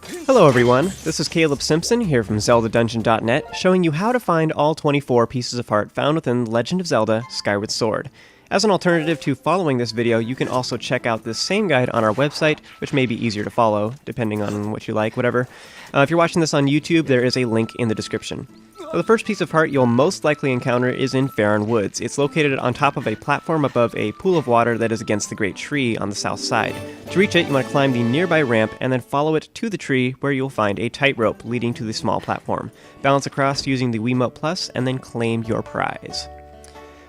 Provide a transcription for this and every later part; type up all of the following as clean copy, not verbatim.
Hello everyone, this is Caleb Simpson here from ZeldaDungeon.net, showing you how to find all 24 pieces of heart found within Legend of Zelda Skyward Sword. As an alternative to following this video, you can also check out this same guide on our website, which may be easier to follow, depending on what you like, whatever. If you're watching this on YouTube, there is a link in the description. So the first piece of heart you'll most likely encounter is in Faron Woods. It's located on top of a platform above a pool of water that is against the great tree on the south side. To reach it, you want to climb the nearby ramp and then follow it to the tree, where you'll find a tightrope leading to the small platform. Balance across using the Wiimote Plus and then claim your prize.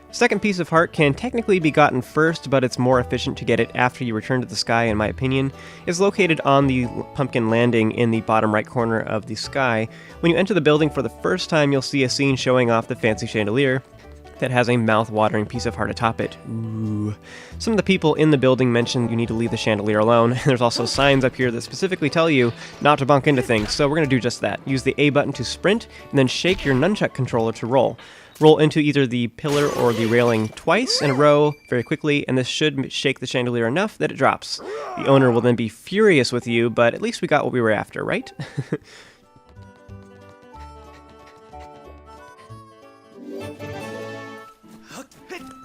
Second piece of heart can technically be gotten first, but it's more efficient to get it after you return to the sky, in my opinion. It's located on the pumpkin landing in the bottom right corner of the sky. When you enter the building for the first time, you'll see a scene showing off the fancy chandelier that has a mouth-watering piece of heart atop it. Ooh. Some of the people in the building mentioned you need to leave the chandelier alone. There's also signs up here that specifically tell you not to bump into things, so we're going to do just that. Use the A button to sprint, and then shake your nunchuck controller to roll. Roll into either the pillar or the railing twice in a row very quickly, and this should shake the chandelier enough that it drops. The owner will then be furious with you, but at least we got what we were after, right?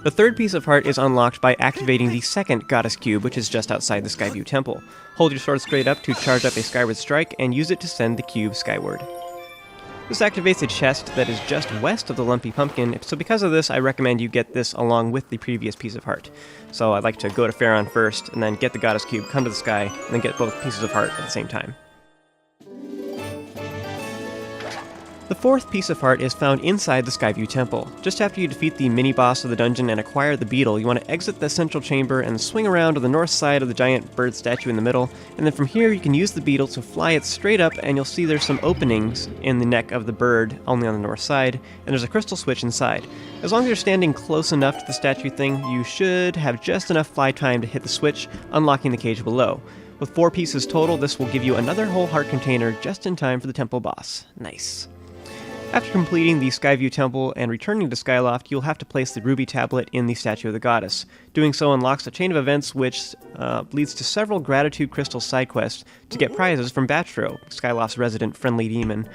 The third piece of heart is unlocked by activating the second Goddess Cube, which is just outside the Skyview Temple. Hold your sword straight up to charge up a Skyward Strike, and use it to send the cube skyward. This activates a chest that is just west of the lumpy pumpkin, so because of this, I recommend you get this along with the previous piece of heart. So I'd like to go to Faron first, and then get the Goddess Cube, come to the sky, and then get both pieces of heart at the same time. The fourth piece of heart is found inside the Skyview Temple. Just after you defeat the mini-boss of the dungeon and acquire the beetle, you want to exit the central chamber and swing around to the north side of the giant bird statue in the middle, and then from here you can use the beetle to fly it straight up, and you'll see there's some openings in the neck of the bird, only on the north side, and there's a crystal switch inside. As long as you're standing close enough to the statue thing, you should have just enough fly time to hit the switch, unlocking the cage below. With 4 pieces total, this will give you another whole heart container just in time for the temple boss. Nice. After completing the Skyview Temple and returning to Skyloft, you'll have to place the ruby tablet in the statue of the goddess. Doing so unlocks a chain of events which leads to several gratitude crystal side quests to get prizes from Batro, Skyloft's resident friendly demon.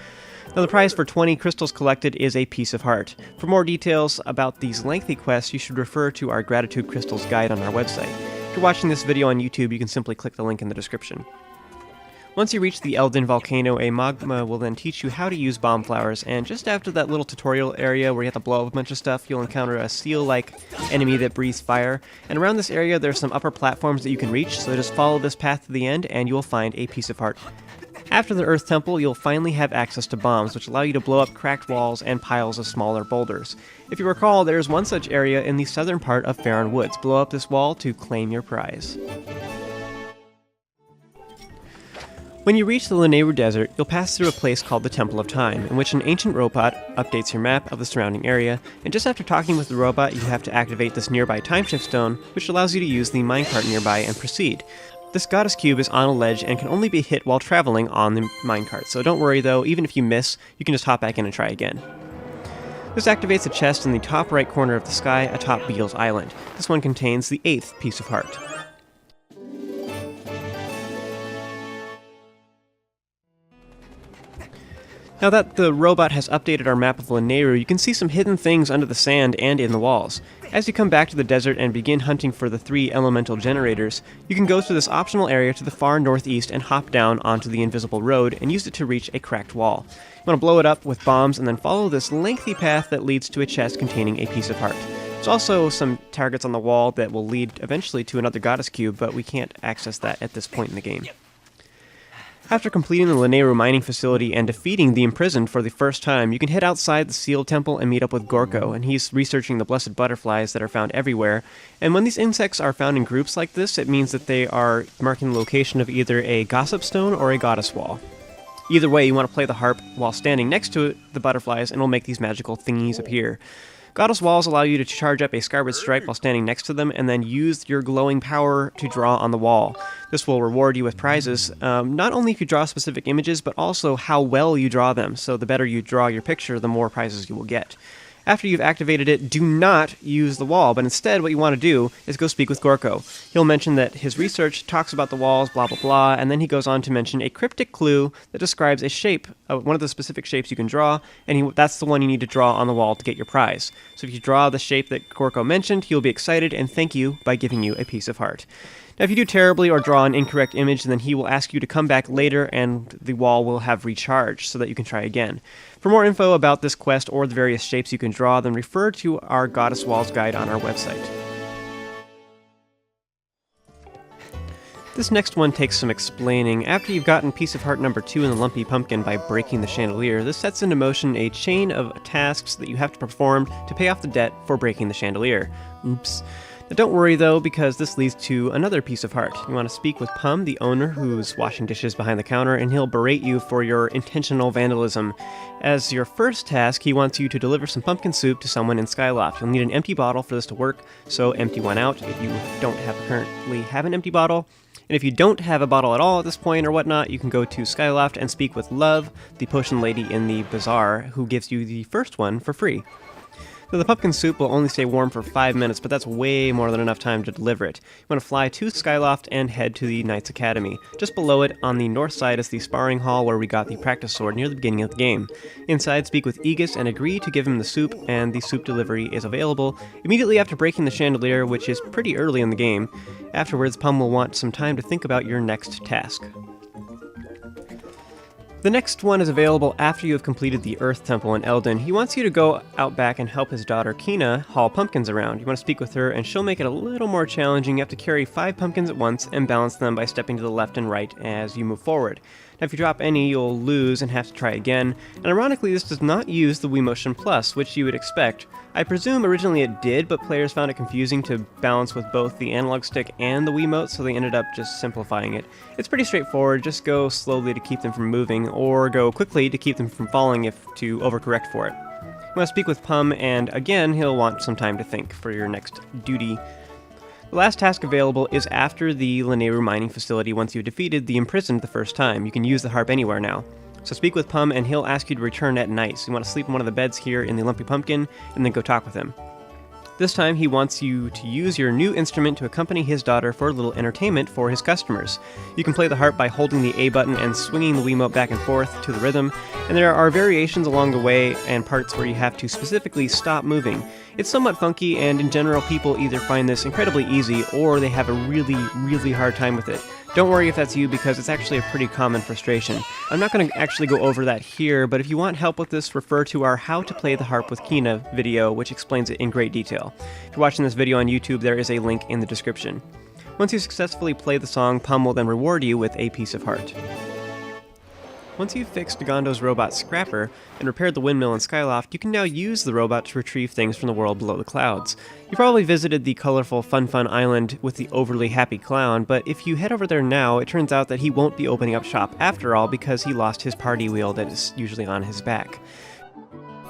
Now the prize for 20 crystals collected is a piece of heart. For more details about these lengthy quests, you should refer to our gratitude crystals guide on our website. If you're watching this video on YouTube, you can simply click the link in the description. Once you reach the Eldon volcano, a magma will then teach you how to use bomb flowers, and just after that little tutorial area where you have to blow up a bunch of stuff, you'll encounter a seal-like enemy that breathes fire. And around this area there's some upper platforms that you can reach, so just follow this path to the end and you'll find a piece of heart. After the Earth Temple, you'll finally have access to bombs, which allow you to blow up cracked walls and piles of smaller boulders. If you recall, there's one such area in the southern part of Faron Woods. Blow up this wall to claim your prize. When you reach the Lanayru Desert, you'll pass through a place called the Temple of Time, in which an ancient robot updates your map of the surrounding area, and just after talking with the robot, you have to activate this nearby timeshift stone, which allows you to use the minecart nearby and proceed. This Goddess Cube is on a ledge and can only be hit while traveling on the minecart, so don't worry though, even if you miss, you can just hop back in and try again. This activates a chest in the top right corner of the sky atop Beetle's Island. This one contains the 8th piece of heart. Now that the robot has updated our map of Lanayru, you can see some hidden things under the sand and in the walls. As you come back to the desert and begin hunting for the 3 elemental generators, you can go to this optional area to the far northeast and hop down onto the invisible road and use it to reach a cracked wall. You want to blow it up with bombs and then follow this lengthy path that leads to a chest containing a piece of heart. There's also some targets on the wall that will lead eventually to another Goddess Cube, but we can't access that at this point in the game. After completing the Lanayru mining facility and defeating the imprisoned for the first time, you can head outside the sealed temple and meet up with Gorko, and he's researching the blessed butterflies that are found everywhere. And when these insects are found in groups like this, it means that they are marking the location of either a gossip stone or a goddess wall. Either way, you want to play the harp while standing next to the butterflies, and it'll make these magical thingies appear. Goddess walls allow you to charge up a Skyward Strike while standing next to them, and then use your glowing power to draw on the wall. This will reward you with prizes, not only if you draw specific images, but also how well you draw them, so the better you draw your picture, the more prizes you will get. After you've activated it, do not use the wall, but instead what you want to do is go speak with Gorko. He'll mention that his research talks about the walls, blah blah blah, and then he goes on to mention a cryptic clue that describes a shape, one of the specific shapes you can draw, and that's the one you need to draw on the wall to get your prize. So if you draw the shape that Gorko mentioned, he'll be excited and thank you by giving you a piece of heart. Now, if you do terribly or draw an incorrect image, then he will ask you to come back later and the wall will have recharged so that you can try again. For more info about this quest or the various shapes you can draw, then refer to our Goddess Walls guide on our website. This next one takes some explaining. After you've gotten piece of heart number 2 in the lumpy pumpkin by breaking the chandelier, this sets into motion a chain of tasks that you have to perform to pay off the debt for breaking the chandelier. Oops. Now don't worry though, because this leads to another piece of heart. You want to speak with Pum, the owner, who's washing dishes behind the counter, and he'll berate you for your intentional vandalism. As your first task, he wants you to deliver some pumpkin soup to someone in Skyloft. You'll need an empty bottle for this to work, so empty one out if you don't currently have an empty bottle. And if you don't have a bottle at all at this point or whatnot, you can go to Skyloft and speak with Love, the potion lady in the bazaar, who gives you the first one for free. Now, the pumpkin soup will only stay warm for 5 minutes, but that's way more than enough time to deliver it. You want to fly to Skyloft and head to the Knights Academy. Just below it, on the north side, is the sparring hall where we got the practice sword near the beginning of the game. Inside, speak with Aegis and agree to give him the soup, and the soup delivery is available immediately after breaking the chandelier, which is pretty early in the game. Afterwards, Pum will want some time to think about your next task. The next one is available after you have completed the Earth Temple in Eldon. He wants you to go out back and help his daughter Kina haul pumpkins around. You want to speak with her and she'll make it a little more challenging. You have to carry 5 pumpkins at once and balance them by stepping to the left and right as you move forward. Now if you drop any, you'll lose and have to try again. And ironically, this does not use the Wii Motion Plus, which you would expect. I presume originally it did, but players found it confusing to balance with both the analog stick and the Wiimote, so they ended up just simplifying it. It's pretty straightforward, just go slowly to keep them from moving, or go quickly to keep them from falling if to overcorrect for it. You want to speak with Pum, and again, he'll want some time to think for your next duty. The last task available is after the Lanayru mining facility once you've defeated the imprisoned the first time. You can use the harp anywhere now. So speak with Pum and he'll ask you to return at night. So you want to sleep in one of the beds here in the Lumpy Pumpkin and then go talk with him. This time he wants you to use your new instrument to accompany his daughter for a little entertainment for his customers. You can play the harp by holding the A button and swinging the Wiimote back and forth to the rhythm, and there are variations along the way and parts where you have to specifically stop moving. It's somewhat funky, and in general people either find this incredibly easy or they have a really hard time with it. Don't worry if that's you, because it's actually a pretty common frustration. I'm not going to actually go over that here, but if you want help with this, refer to our How to Play the Harp with Kina video, which explains it in great detail. If you're watching this video on YouTube, there is a link in the description. Once you successfully play the song, Pum will then reward you with a piece of heart. Once you've fixed Gondo's robot Scrapper and repaired the windmill in Skyloft, you can now use the robot to retrieve things from the world below the clouds. You probably visited the colorful Fun Island with the overly happy clown, but if you head over there now, it turns out that he won't be opening up shop after all because he lost his party wheel that is usually on his back.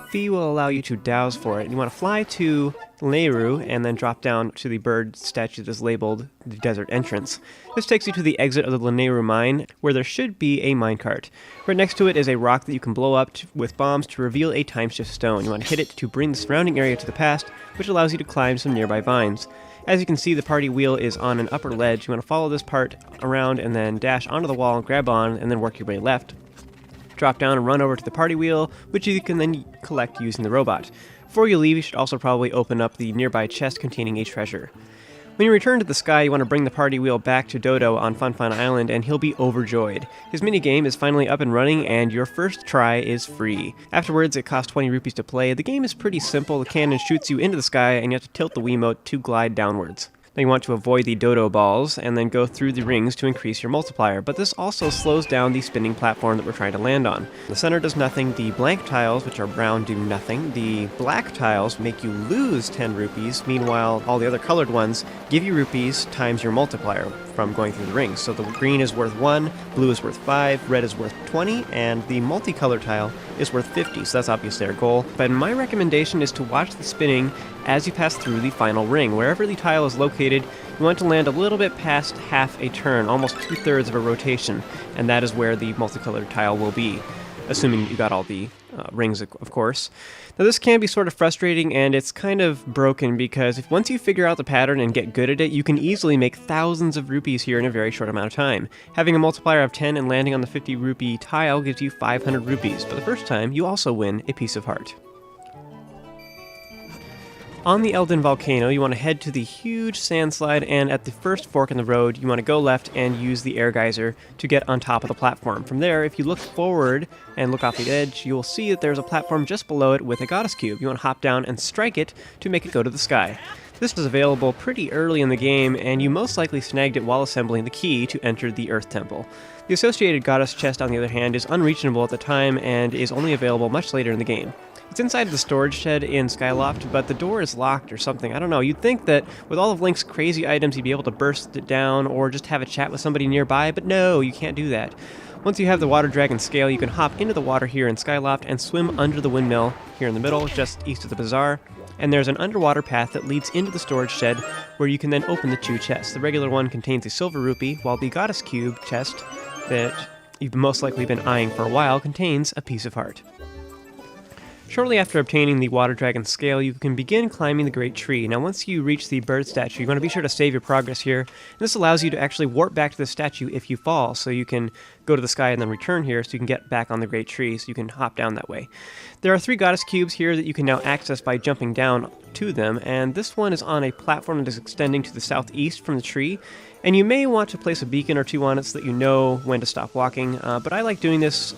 Fee will allow you to douse for it. You want to fly to Lanayru and then drop down to the bird statue that is labeled the desert entrance. This takes you to the exit of the Lanayru mine, where there should be a minecart. Right next to it is a rock that you can blow up with bombs to reveal a timeshift stone. You want to hit it to bring the surrounding area to the past, which allows you to climb some nearby vines. As you can see, the party wheel is on an upper ledge. You want to follow this part around and then dash onto the wall, grab on, and then work your way left. Drop down and run over to the party wheel, which you can then collect using the robot. Before you leave, you should also probably open up the nearby chest containing a treasure. When you return to the sky, you want to bring the party wheel back to Dodo on Fun Island, and he'll be overjoyed. His minigame is finally up and running, and your first try is free. Afterwards, it costs 20 rupees to play. The game is pretty simple. The cannon shoots you into the sky, and you have to tilt the Wiimote to glide downwards. Now you want to avoid the dodo balls and then go through the rings to increase your multiplier, but this also slows down the spinning platform that we're trying to land on. The center does nothing, the blank tiles, which are brown, do nothing, the black tiles make you lose 10 rupees, meanwhile all the other colored ones give you rupees times your multiplier from going through the rings. So the green is worth 1, blue is worth 5, red is worth 20, and the multicolored tile is worth 50, so that's obviously our goal. But my recommendation is to watch the spinning as you pass through the final ring. Wherever the tile is located, you want to land a little bit past half a turn, almost 2/3 of a rotation, and that is where the multicolored tile will be. assuming you got all the rings, of course. Now this can be sort of frustrating, and it's kind of broken because once you figure out the pattern and get good at it, you can easily make thousands of rupees here in a very short amount of time. Having a multiplier of 10 and landing on the 50 rupee tile gives you 500 rupees, but the first time you also win a piece of heart. On the Eldon volcano, you want to head to the huge sand slide, and at the first fork in the road, you want to go left and use the air geyser to get on top of the platform. From there, if you look forward and look off the edge, you will see that there's a platform just below it with a goddess cube. You want to hop down and strike it to make it go to the sky. This is available pretty early in the game, and you most likely snagged it while assembling the key to enter the Earth Temple. The associated goddess chest, on the other hand, is unreachable at the time and is only available much later in the game. It's inside the storage shed in Skyloft, but the door is locked or something. I don't know. You'd think that with all of Link's crazy items, he'd be able to burst it down or just have a chat with somebody nearby, but no, you can't do that. Once you have the water dragon scale, you can hop into the water here in Skyloft and swim under the windmill here in the middle, just east of the bazaar. And there's an underwater path that leads into the storage shed where you can then open the two chests. The regular one contains a silver rupee, while the goddess cube chest that you've most likely been eyeing for a while contains a piece of heart. Shortly after obtaining the water dragon scale, you can begin climbing the great tree. Now once you reach the bird statue, you want to be sure to save your progress here. And this allows you to actually warp back to the statue if you fall, so you can go to the sky and then return here so you can get back on the great tree, so you can hop down that way. There are 3 goddess cubes here that you can now access by jumping down to them, and this one is on a platform that is extending to the southeast from the tree. And you may want to place a beacon or 2 on it so that you know when to stop walking, but I like doing this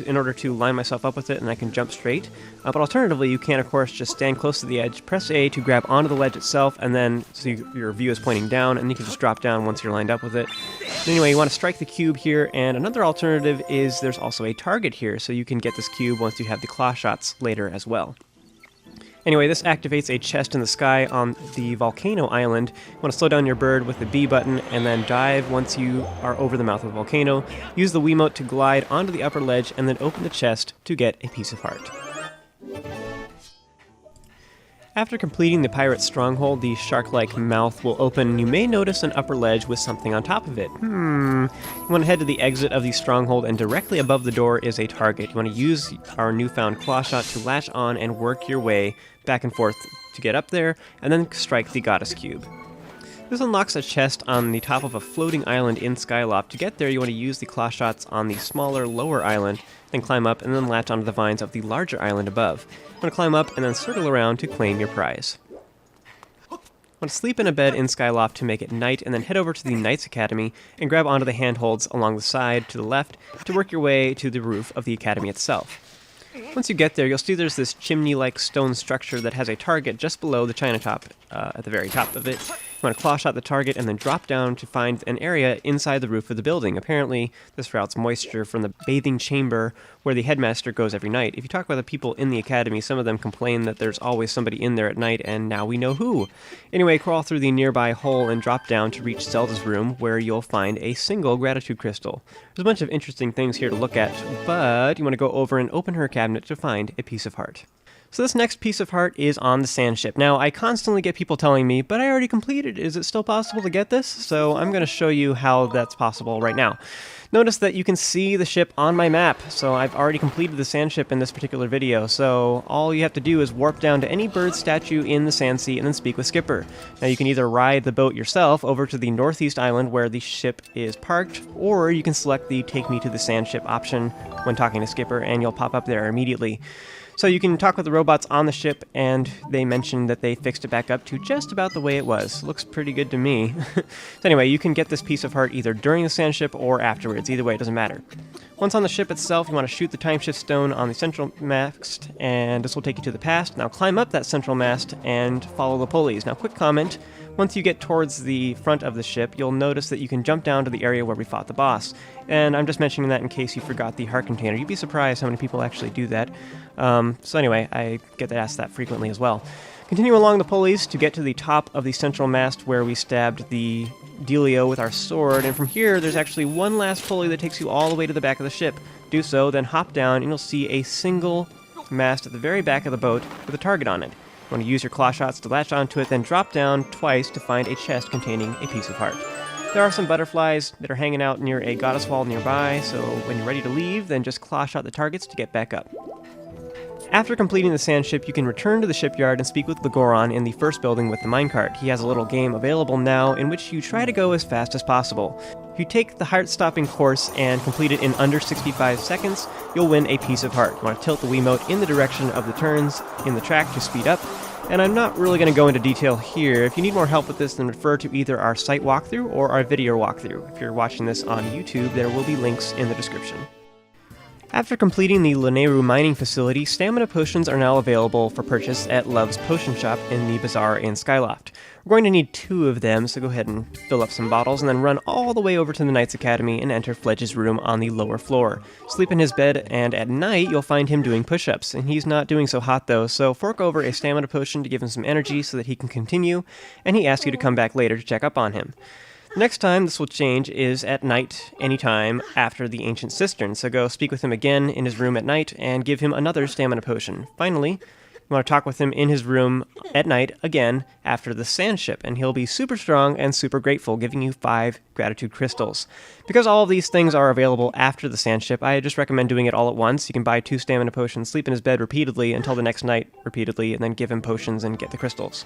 in order to line myself up with it and I can jump straight. But alternatively, you can, of course, just stand close to the edge, press A to grab onto the ledge itself, and then so your view is pointing down, and you can just drop down once you're lined up with it. Anyway, you want to strike the cube here, and another alternative is there's also a target here, so you can get this cube once you have the claw shots later as well. Anyway, this activates a chest in the sky on the volcano island. You want to slow down your bird with the B button and then dive once you are over the mouth of the volcano. Use the Wiimote to glide onto the upper ledge and then open the chest to get a piece of heart. After completing the pirate's stronghold, the shark-like mouth will open, and you may notice an upper ledge with something on top of it. You want to head to the exit of the stronghold, and directly above the door is a target. You want to use our newfound claw shot to latch on and work your way back and forth to get up there, and then strike the goddess cube. This unlocks a chest on the top of a floating island in Skyloft. To get there, you want to use the claw shots on the smaller, lower island, then climb up and then latch onto the vines of the larger island above. You want to climb up and then circle around to claim your prize. You want to sleep in a bed in Skyloft to make it night, and then head over to the Knights Academy and grab onto the handholds along the side to the left to work your way to the roof of the academy itself. Once you get there, you'll see there's this chimney-like stone structure that has a target just below the china top at the very top of it. You want to claw shot the target and then drop down to find an area inside the roof of the building. Apparently, this routes moisture from the bathing chamber where the headmaster goes every night. If you talk with the people in the academy, some of them complain that there's always somebody in there at night, and now we know who. Anyway, crawl through the nearby hole and drop down to reach Zelda's room, where you'll find a single gratitude crystal. There's a bunch of interesting things here to look at, but you want to go over and open her cabinet to find a piece of heart. So this next piece of heart is on the sand ship. Now, I constantly get people telling me, but I already completed. Is it still possible to get this? So I'm going to show you how that's possible right now. Notice that you can see the ship on my map. So I've already completed the sand ship in this particular video. So all you have to do is warp down to any bird statue in the sand sea and then speak with Skipper. Now you can either ride the boat yourself over to the northeast island where the ship is parked, or you can select the Take Me to the Sand Ship option when talking to Skipper, and you'll pop up there immediately. So you can talk with the robots on the ship, and they mentioned that they fixed it back up to just about the way it was. Looks pretty good to me. So anyway, you can get this piece of heart either during the sand ship or afterwards. Either way, it doesn't matter. Once on the ship itself, you want to shoot the time shift stone on the central mast, and this will take you to the past. Now climb up that central mast and follow the pulleys. Now quick comment, once you get towards the front of the ship, you'll notice that you can jump down to the area where we fought the boss. And I'm just mentioning that in case you forgot the heart container. You'd be surprised how many people actually do that. So anyway, I get asked that frequently as well. Continue along the pulleys to get to the top of the central mast where we stabbed the Delio with our sword, and from here there's actually one last pulley that takes you all the way to the back of the ship. Do so, then hop down, and you'll see a single mast at the very back of the boat with a target on it. You want to use your claw shots to latch onto it, then drop down twice to find a chest containing a piece of heart. There are some butterflies that are hanging out near a goddess wall nearby, so when you're ready to leave, then just claw shot the targets to get back up. After completing the sand ship, you can return to the shipyard and speak with Legoron in the first building with the minecart. He has a little game available now in which you try to go as fast as possible. If you take the heart-stopping course and complete it in under 65 seconds, you'll win a piece of heart. You want to tilt the Wiimote in the direction of the turns in the track to speed up, and I'm not really going to go into detail here. If you need more help with this, then refer to either our site walkthrough or our video walkthrough. If you're watching this on YouTube, there will be links in the description. After completing the Lanayru mining facility, stamina potions are now available for purchase at Love's Potion Shop in the bazaar in Skyloft. We're going to need 2 of them, so go ahead and fill up some bottles and then run all the way over to the Knights Academy and enter Fledge's room on the lower floor. Sleep in his bed, and at night you'll find him doing push-ups, and he's not doing so hot though, so fork over a stamina potion to give him some energy so that he can continue, and he asks you to come back later to check up on him. Next time this will change is at night, anytime after the Ancient Cistern, so go speak with him again in his room at night and give him another stamina potion. Finally, you want to talk with him in his room at night again after the Sand Ship, and he'll be super strong and super grateful, giving you 5 gratitude crystals. Because all of these things are available after the Sand Ship, I just recommend doing it all at once. You can buy 2 stamina potions, sleep in his bed repeatedly until the next night repeatedly, and then give him potions and get the crystals.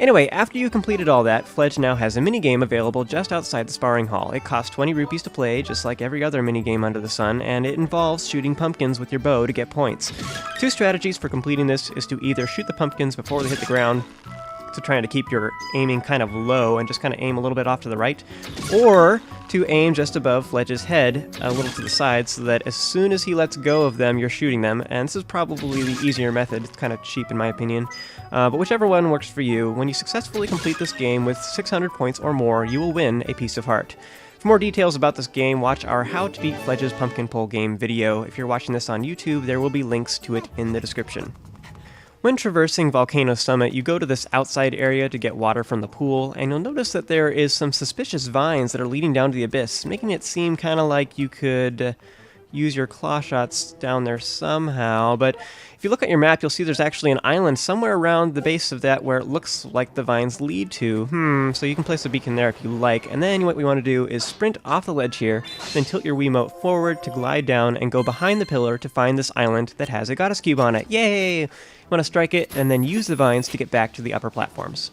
Anyway, after you completed all that, Fledge now has a minigame available just outside the sparring hall. It costs 20 rupees to play, just like every other minigame under the sun, and it involves shooting pumpkins with your bow to get points. 2 strategies for completing this is to either shoot the pumpkins before they hit the ground, so trying to keep your aiming kind of low and just kind of aim a little bit off to the right, or to aim just above Fledge's head, a little to the side, so that as soon as he lets go of them, you're shooting them, and this is probably the easier method. It's kind of cheap in my opinion, but whichever one works for you. When you successfully complete this game with 600 points or more, you will win a piece of heart. For more details about this game, watch our How to Beat Fledge's Pumpkin Pole game video. If you're watching this on YouTube, there will be links to it in the description. When traversing Volcano Summit, you go to this outside area to get water from the pool, and you'll notice that there is some suspicious vines that are leading down to the abyss, making it seem kind of like you could use your claw shots down there somehow. But if you look at your map, you'll see there's actually an island somewhere around the base of that where it looks like the vines lead to. So you can place a beacon there if you like, and then what we want to do is sprint off the ledge here, then tilt your Wiimote forward to glide down and go behind the pillar to find this island that has a goddess cube on it. Yay! You want to strike it and then use the vines to get back to the upper platforms.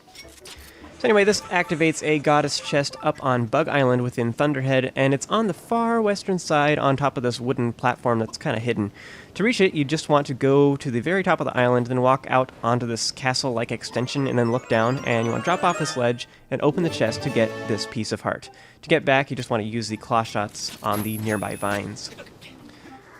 So anyway, this activates a goddess chest up on Bug Island within Thunderhead, and it's on the far western side on top of this wooden platform that's kind of hidden. To reach it, you just want to go to the very top of the island, then walk out onto this castle-like extension, and then look down, and you want to drop off this ledge and open the chest to get this piece of heart. To get back, you just want to use the claw shots on the nearby vines.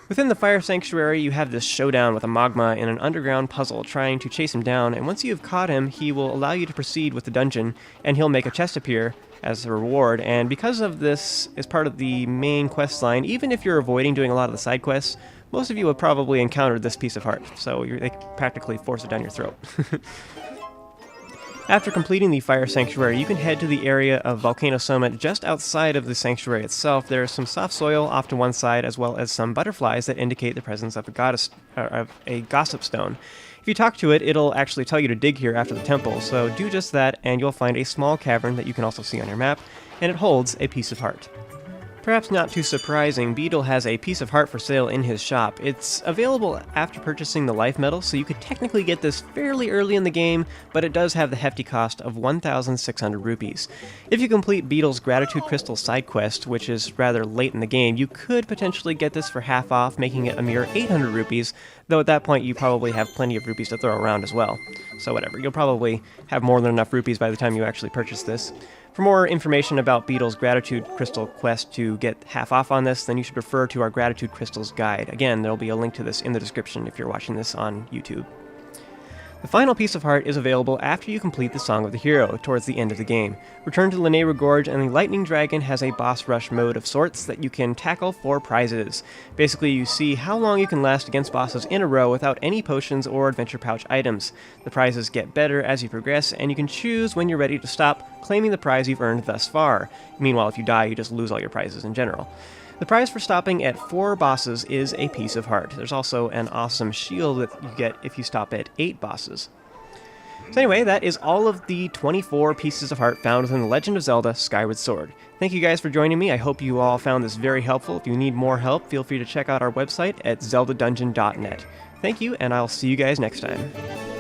Within the Fire Sanctuary, you have this showdown with a Magma in an underground puzzle trying to chase him down, and once you've caught him, he will allow you to proceed with the dungeon, and he'll make a chest appear as a reward. And because of this is part of the main quest line, even if you're avoiding doing a lot of the side quests, most of you have probably encountered this piece of heart, so they practically force it down your throat. After completing the Fire Sanctuary, you can head to the area of Volcano Summit just outside of the sanctuary itself. There is some soft soil off to one side, as well as some butterflies that indicate the presence of a gossip stone. If you talk to it, it'll actually tell you to dig here after the temple, so do just that, and you'll find a small cavern that you can also see on your map, and it holds a piece of heart. Perhaps not too surprising, Beetle has a piece of heart for sale in his shop. It's available after purchasing the life medal, so you could technically get this fairly early in the game, but it does have the hefty cost of 1,600 rupees. If you complete Beetle's Gratitude Crystal side quest, which is rather late in the game, you could potentially get this for half off, making it a mere 800 rupees, though at that point you probably have plenty of rupees to throw around as well. So whatever, you'll probably have more than enough rupees by the time you actually purchase this. For more information about Beetle's Gratitude Crystal quest to get half off on this, then you should refer to our Gratitude Crystals guide. Again, there'll be a link to this in the description if you're watching this on YouTube. The final piece of heart is available after you complete the Song of the Hero, towards the end of the game. Return to Lanayru Gorge, and the Lightning Dragon has a boss rush mode of sorts that you can tackle for prizes. Basically, you see how long you can last against bosses in a row without any potions or adventure pouch items. The prizes get better as you progress, and you can choose when you're ready to stop claiming the prize you've earned thus far. Meanwhile, if you die, you just lose all your prizes in general. The prize for stopping at 4 bosses is a piece of heart. There's also an awesome shield that you get if you stop at 8 bosses. So anyway, that is all of the 24 pieces of heart found within The Legend of Zelda Skyward Sword. Thank you guys for joining me. I hope you all found this very helpful. If you need more help, feel free to check out our website at zeldadungeon.net. Thank you, and I'll see you guys next time.